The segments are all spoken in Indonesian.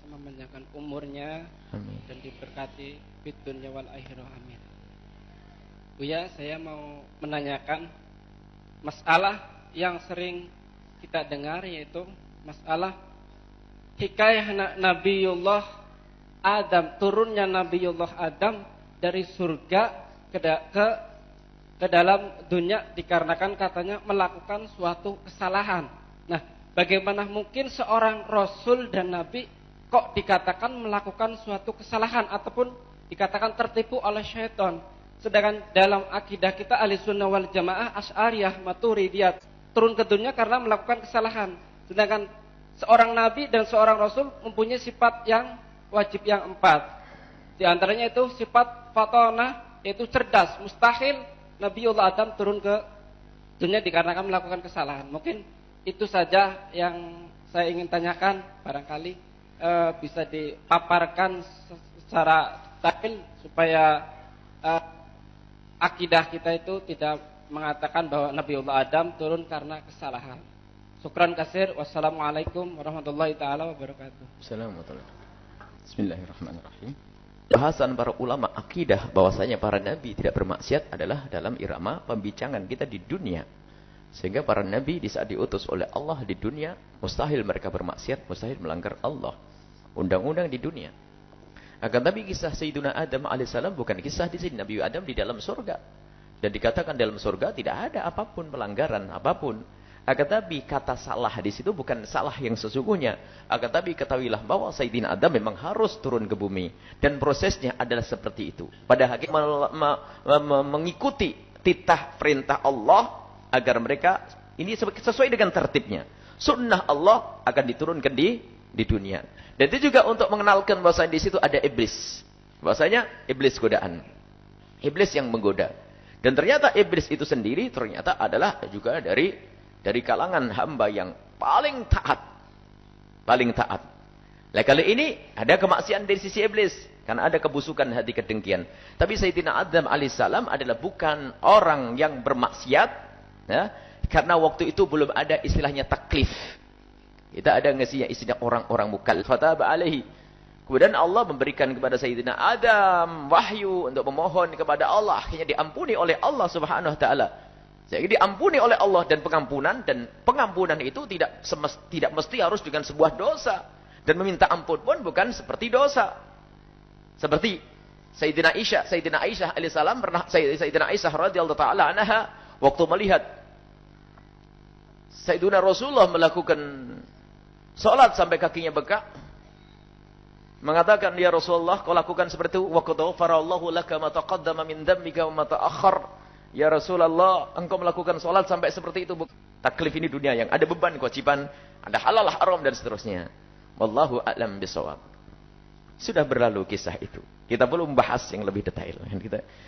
memanjangkan umurnya Amin. dan diberkati fid dunya wal akhirah, amin. Buya, saya mau menanyakan masalah yang sering kita dengar, yaitu masalah hikayah Nabiullah Adam, turunnya Nabiullah Adam dari surga ke dalam dunia dikarenakan katanya melakukan suatu kesalahan. Nah, bagaimana mungkin seorang rasul dan nabi kok dikatakan melakukan suatu kesalahan ataupun dikatakan tertipu oleh syaitan? Sedangkan dalam akidah kita Ahlussunnah wal Jamaah, Asy'ariyah, Maturidiyah turun ke dunia karena melakukan kesalahan. Sedangkan seorang nabi dan seorang rasul mempunyai sifat yang wajib yang 4. Di antaranya itu sifat fatonah, yaitu cerdas. Mustahil Nabiullah Adam turun ke dunia dikarenakan melakukan kesalahan. Mungkin itu saja yang saya ingin tanyakan. Barangkali bisa dipaparkan secara detail supaya akidah kita itu tidak mengatakan bahwa Nabiullah Adam turun karena kesalahan. Syukran kasir. Wassalamualaikum warahmatullahi taala wabarakatuh. Assalamualaikum. Bismillahirrahmanirrahim. Bahasan para ulama akidah bahwasanya para nabi tidak bermaksiat adalah dalam irama pembicaraan kita di dunia. Sehingga para nabi di saat diutus oleh Allah di dunia, mustahil mereka bermaksiat, mustahil melanggar Allah. Undang-undang di dunia. Akan tapi kisah Sayyidina Adam alaihissalam bukan kisah di sini. Nabi Adam di dalam surga. Dan dikatakan dalam surga tidak ada apapun pelanggaran apapun. Akan tapi kata salah di situ bukan salah yang sesungguhnya. Akan tapi ketahuilah bahwa Sayyidina Adam memang harus turun ke bumi. Dan prosesnya adalah seperti itu. Pada hakikatnya mengikuti titah perintah Allah agar mereka ini sesuai dengan tertibnya. Sunnah Allah akan diturunkan di dunia. Dan itu juga untuk mengenalkan bahwasanya di situ ada iblis. Bahwasanya iblis godaan. Iblis yang menggoda. Dan ternyata iblis itu sendiri ternyata adalah juga dari kalangan hamba yang paling taat. Paling taat. Nah, kali ini ada kemaksiatan dari sisi iblis. Karena ada kebusukan hati kedengkian. Tapi Sayyidina Adam alaihissalam adalah bukan orang yang bermaksiat. Ya, karena waktu itu belum ada istilahnya taklif. Kita ada ngasihnya istilah orang-orang mukallaf. Fataba alaihi. Kemudian Allah memberikan kepada Sayyidina Adam wahyu untuk memohon kepada Allah. Akhirnya diampuni oleh Allah subhanahu wa ta'ala. Jadi diampuni oleh Allah dan pengampunan itu tidak mesti harus dengan sebuah dosa. Dan meminta ampun pun bukan seperti dosa. Seperti Sayyidina Aisyah alaihissalam pernah Sayyidina Aisyah radhiyallahu ta'ala anha waktu melihat Sayyidina Rasulullah melakukan salat sampai kakinya bengkak, mengatakan, ya Rasulullah, kau lakukan seperti itu, wa qad ghafarallahu laka ma taqaddama min dhanbika wa ma ta'akhkhar. Ya Rasulullah, engkau melakukan salat sampai seperti itu. Taklif ini dunia yang ada beban kewajiban, ada halal haram dan seterusnya. Wallahu a'lam bishawab. Sudah berlalu kisah itu. Kita perlu membahas yang lebih detail.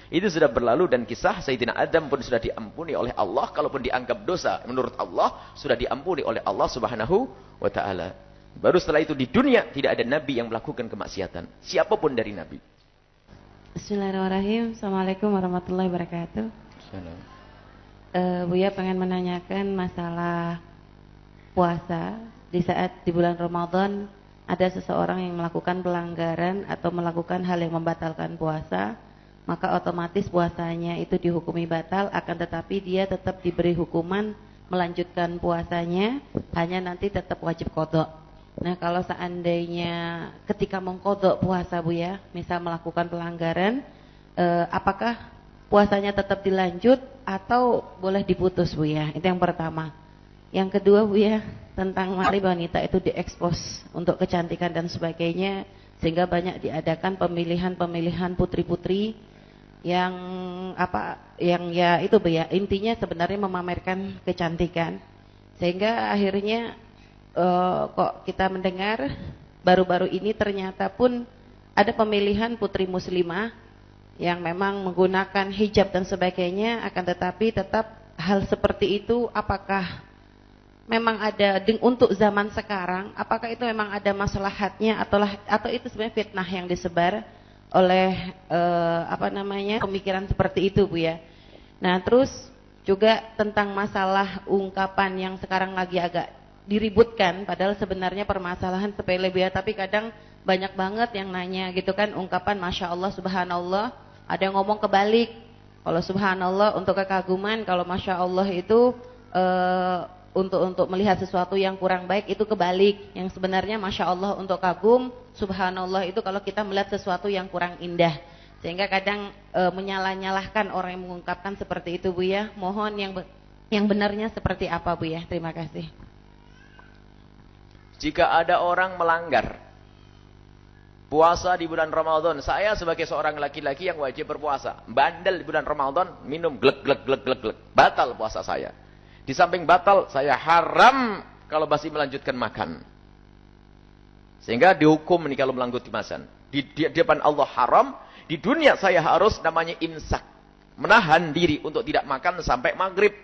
Itu sudah berlalu dan kisah Sayyidina Adam pun sudah diampuni oleh Allah. Kalaupun dianggap dosa menurut Allah, sudah diampuni oleh Allah subhanahu wa ta'ala. Baru setelah itu di dunia tidak ada nabi yang melakukan kemaksiatan. Siapapun dari nabi. Bismillahirrahmanirrahim. Assalamualaikum warahmatullahi wabarakatuh. Buya pengen menanyakan masalah puasa. Di saat di bulan Ramadan ada seseorang yang melakukan pelanggaran atau melakukan hal yang membatalkan puasa, maka otomatis puasanya itu dihukumi batal, akan tetapi dia tetap diberi hukuman melanjutkan puasanya, hanya nanti tetap wajib qadha. Nah, kalau seandainya ketika mengqadha puasa Buya, misal melakukan pelanggaran, apakah puasanya tetap dilanjut atau boleh diputus Buya? Itu yang pertama. Yang kedua Buya, tentang mari wanita itu diekspos untuk kecantikan dan sebagainya, sehingga banyak diadakan pemilihan putri-putri yang ya itu Buya, intinya sebenarnya memamerkan kecantikan, sehingga akhirnya kok kita mendengar baru-baru ini ternyata pun ada pemilihan putri muslimah yang memang menggunakan hijab dan sebagainya, akan tetapi tetap hal seperti itu apakah memang ada untuk zaman sekarang, apakah itu memang ada maslahatnya atau itu sebenarnya fitnah yang disebar oleh pemikiran seperti itu Bu ya. Nah, terus juga tentang masalah ungkapan yang sekarang lagi agak diributkan, padahal sebenarnya permasalahan sepele biasa, tapi kadang banyak banget yang nanya gitu kan, ungkapan Masya Allah, Subhanallah, ada yang ngomong kebalik, kalau Subhanallah untuk kekaguman, kalau Masya Allah itu untuk melihat sesuatu yang kurang baik itu kebalik, yang sebenarnya Masya Allah untuk kagum, Subhanallah itu kalau kita melihat sesuatu yang kurang indah, sehingga kadang menyalah-nyalahkan orang yang mengungkapkan seperti itu Bu ya. Mohon yang benarnya seperti apa Bu ya? Terima kasih. Jika ada orang melanggar puasa di bulan Ramadan, saya sebagai seorang laki-laki yang wajib berpuasa, bandel di bulan Ramadan, minum glek, batal puasa saya. Di samping batal, saya haram kalau masih melanjutkan makan. Sehingga dihukum nih kalau melanjutkan di depan Allah haram, di dunia saya harus namanya imsak, menahan diri untuk tidak makan sampai maghrib.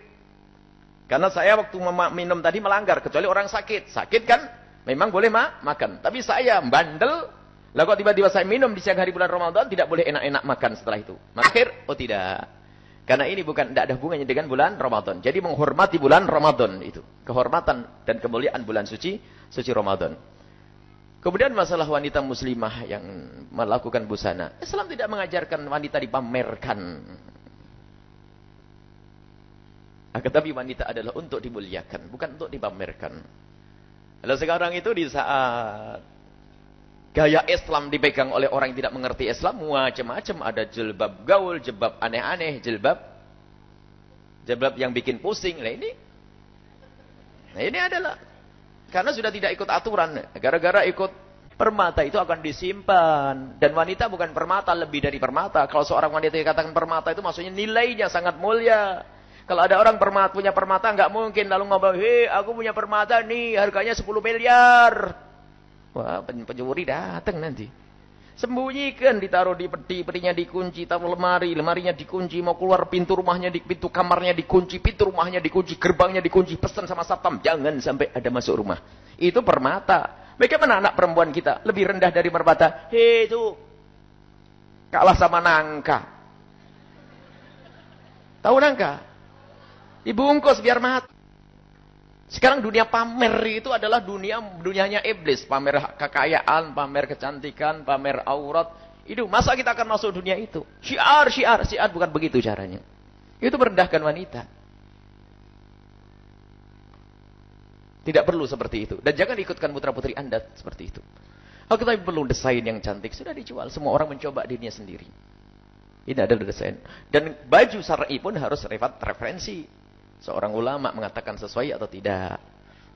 Karena saya waktu minum tadi melanggar, kecuali orang sakit. Sakit kan memang boleh makan. Tapi saya bandel, lah kok tiba-tiba saya minum di siang hari bulan Ramadan, tidak boleh enak-enak makan setelah itu. Akhir, oh tidak. Karena ini tidak ada hubungannya dengan bulan Ramadan. Jadi menghormati bulan Ramadan itu. Kehormatan dan kemuliaan bulan suci Ramadan. Kemudian masalah wanita muslimah yang melakukan busana. Islam tidak mengajarkan wanita dipamerkan. Tetapi wanita adalah untuk dimuliakan, bukan untuk dipamerkan. Kalau sekarang itu di saat gaya Islam dipegang oleh orang yang tidak mengerti Islam, macam-macam, ada jilbab gaul, jilbab aneh-aneh, jilbab yang bikin pusing. Nah ini adalah karena sudah tidak ikut aturan. Gara-gara ikut permata itu akan disimpan. Dan wanita bukan permata, lebih dari permata. Kalau seorang wanita dikatakan permata itu maksudnya nilainya sangat mulia. Kalau ada orang punya permata, nggak mungkin lalu ngomong, hei aku punya permata nih, harganya 10 miliar. Wah, pencuri datang nanti. Sembunyikan, ditaruh di peti, petinya dikunci, taruh lemari, lemarinya dikunci, mau keluar pintu rumahnya, pintu kamarnya dikunci, pintu rumahnya dikunci, gerbangnya dikunci, pesan sama satpam, jangan sampai ada masuk rumah. Itu permata. Bagaimana anak perempuan kita lebih rendah dari permata? Hei itu kalah sama nangka. Tahu nangka? Dibungkus biar mati. Sekarang dunia pamer itu adalah dunianya iblis. Pamer kekayaan, pamer kecantikan, pamer aurat. Itu masa kita akan masuk dunia itu? Syiar bukan begitu caranya. Itu merendahkan wanita. Tidak perlu seperti itu. Dan jangan ikutkan putra-putri Anda seperti itu. Kalau kita perlu desain yang cantik, sudah dijual. Semua orang mencoba dirinya sendiri. Ini adalah desain. Dan baju syar'i pun harus referensi. Seorang ulama mengatakan sesuai atau tidak.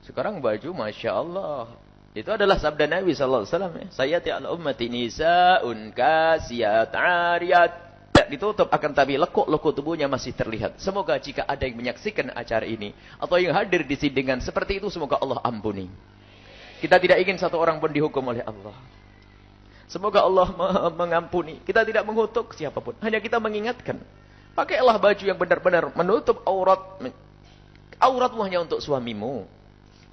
Sekarang baju Masya Allah. Itu adalah sabda Nabi SAW. Sayati ala ummati nisa'un kasiyat ariyat. Tidak ditutup akan tapi lekuk-lekuk tubuhnya masih terlihat. Semoga jika ada yang menyaksikan acara ini. Atau yang hadir di sini dengan seperti itu. Semoga Allah ampuni. Kita tidak ingin satu orang pun dihukum oleh Allah. Semoga Allah mengampuni. Kita tidak mengutuk siapapun. Hanya kita mengingatkan. Pakailah baju yang benar-benar menutup aurat. Auratmu hanya untuk suamimu.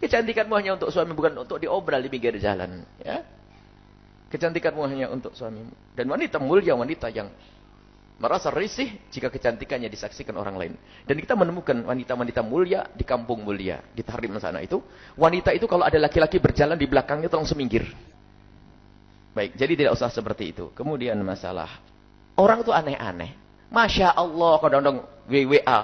Kecantikanmu hanya untuk suami, bukan untuk diobral di pinggir jalan. Ya? Kecantikanmu hanya untuk suamimu. Dan wanita mulia, wanita yang merasa risih jika kecantikannya disaksikan orang lain. Dan kita menemukan wanita-wanita mulia di kampung mulia. Di Tahrim sana itu. Wanita itu kalau ada laki-laki berjalan di belakangnya tolong seminggir. Baik, jadi tidak usah seperti itu. Kemudian masalah. Orang itu aneh-aneh. Masya Allah, kadang-kadang WWA.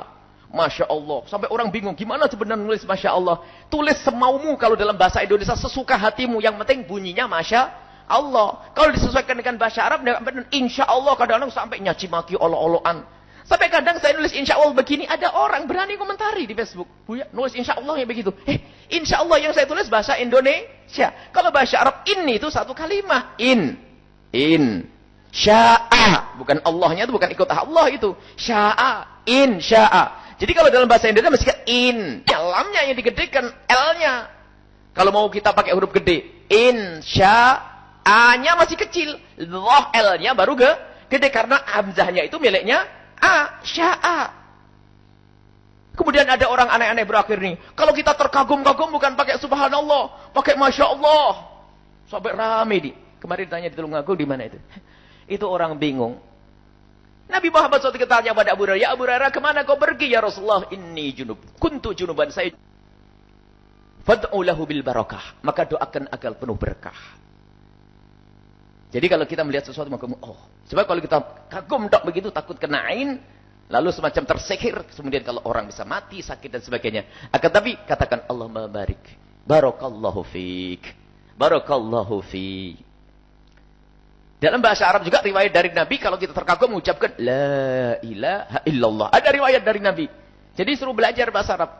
Masya Allah. Sampai orang bingung, gimana sebenarnya nulis Masya Allah. Tulis semaumu kalau dalam bahasa Indonesia, sesuka hatimu. Yang penting bunyinya Masya Allah. Kalau disesuaikan dengan bahasa Arab, Insya Allah kadang-kadang sampai nyaci maki olo-oloan. Sampai kadang saya nulis Insya Allah begini, ada orang berani komentari di Facebook. Buya, nulis Insya Allah yang begitu. Insya Allah yang saya tulis bahasa Indonesia. Kalau bahasa Arab, ini itu satu kalimat. Sya'a, bukan Allahnya itu bukan ikut Allah itu. Sya'a, sya'a. Jadi kalau dalam bahasa Indonesia mesti lamnya yang digedekan, L-nya. Kalau mau kita pakai huruf gede, A-nya masih kecil, L-nya baru gede karena hamzahnya itu miliknya A, sya'a. Kemudian ada orang aneh-aneh berakhir nih. Kalau kita terkagum-kagum bukan pakai subhanallah, pakai masya Allah. Sampai rame di. Kemarin tanya di Tulungagung di mana itu? Itu orang bingung. Nabi Muhammad SAW tanya pada Abu Hurairah, ya Abu Hurairah, kemana kau pergi ya Rasulullah? Inni junub. Kuntu junuban, saya. Fad'u lahu bil barakah. Maka doakan agar penuh berkah. Jadi kalau kita melihat sesuatu, maka sebab kalau kita kagum tak begitu, takut kena ain, lalu semacam tersihir, kemudian kalau orang bisa mati, sakit dan sebagainya. Akan tapi katakan Allahumma barik. Barakallahu fiik. Barakallahu fiik. Dalam bahasa Arab juga riwayat dari Nabi, kalau kita terkagum mengucapkan la ilaha illallah. Ada riwayat dari Nabi. Jadi suruh belajar bahasa Arab.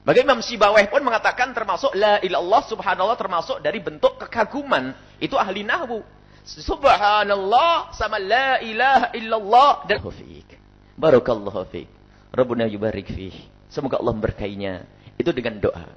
Maka Imam Sibawayh pun mengatakan termasuk la ilallah subhanallah termasuk dari bentuk kekaguman. Itu ahli nahwu. Subhanallah sama la ilaha illallah dan fiik. Barakallahu fiik. Rabbuna yubarik fiik. Semoga Allah memberkainya. Itu dengan doa.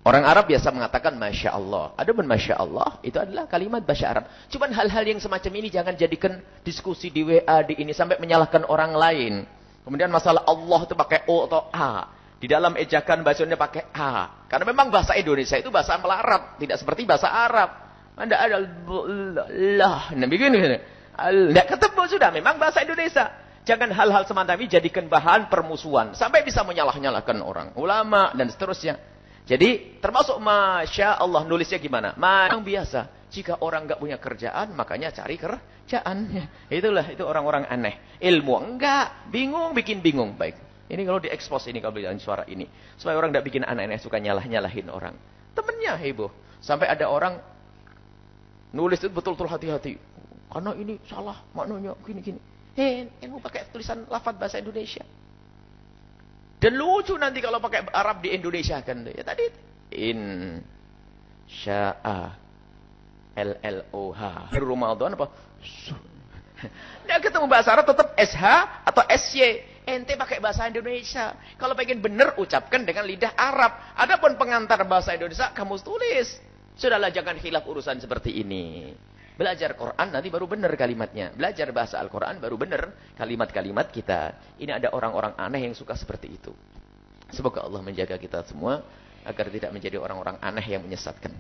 Orang Arab biasa mengatakan Masya Allah. Adapun Masya Allah itu adalah kalimat bahasa Arab. Cuman hal-hal yang semacam ini jangan jadikan diskusi di WA di ini sampai menyalahkan orang lain. Kemudian masalah Allah itu pakai O atau A. Di dalam ejakan bahasanya pakai A. Karena memang bahasa Indonesia itu bahasa melarat. Tidak seperti bahasa Arab. Anda ada lah. Nah begini. Tidak ketemu sudah. Memang bahasa Indonesia. Jangan hal-hal semacam ini jadikan bahan permusuhan. Sampai bisa menyalah-nyalahkan orang. Ulama dan seterusnya. Jadi termasuk Masya Allah nulisnya gimana? Yang biasa. Jika orang nggak punya kerjaan, makanya cari kerjaan. Itulah itu orang-orang aneh. Ilmu enggak, bingung bikin bingung. Baik. Ini kalau diekspos ini kalau bilang suara ini, supaya orang nggak bikin aneh-aneh suka nyalah-nyalahin orang. Temennya heboh. Sampai ada orang nulis itu betul-betul hati-hati. Karena ini salah maknanya gini-gini. Ilmu pakai tulisan lafaz bahasa Indonesia. Dan lucu nanti kalau pakai Arab di Indonesia kan. Ya tadi Insya'a LLOH. Ramadan apa? Nggak ketemu bahasa Arab tetap SH atau SY. Ente pakai bahasa Indonesia. Kalau pengen benar ucapkan dengan lidah Arab. Adapun pengantar bahasa Indonesia kamu tulis. Sudahlah jangan khilaf urusan seperti ini. Belajar Quran nanti baru benar kalimatnya. Belajar bahasa Al-Quran baru benar kalimat-kalimat kita. Ini ada orang-orang aneh yang suka seperti itu. Semoga Allah menjaga kita semua agar tidak menjadi orang-orang aneh yang menyesatkan.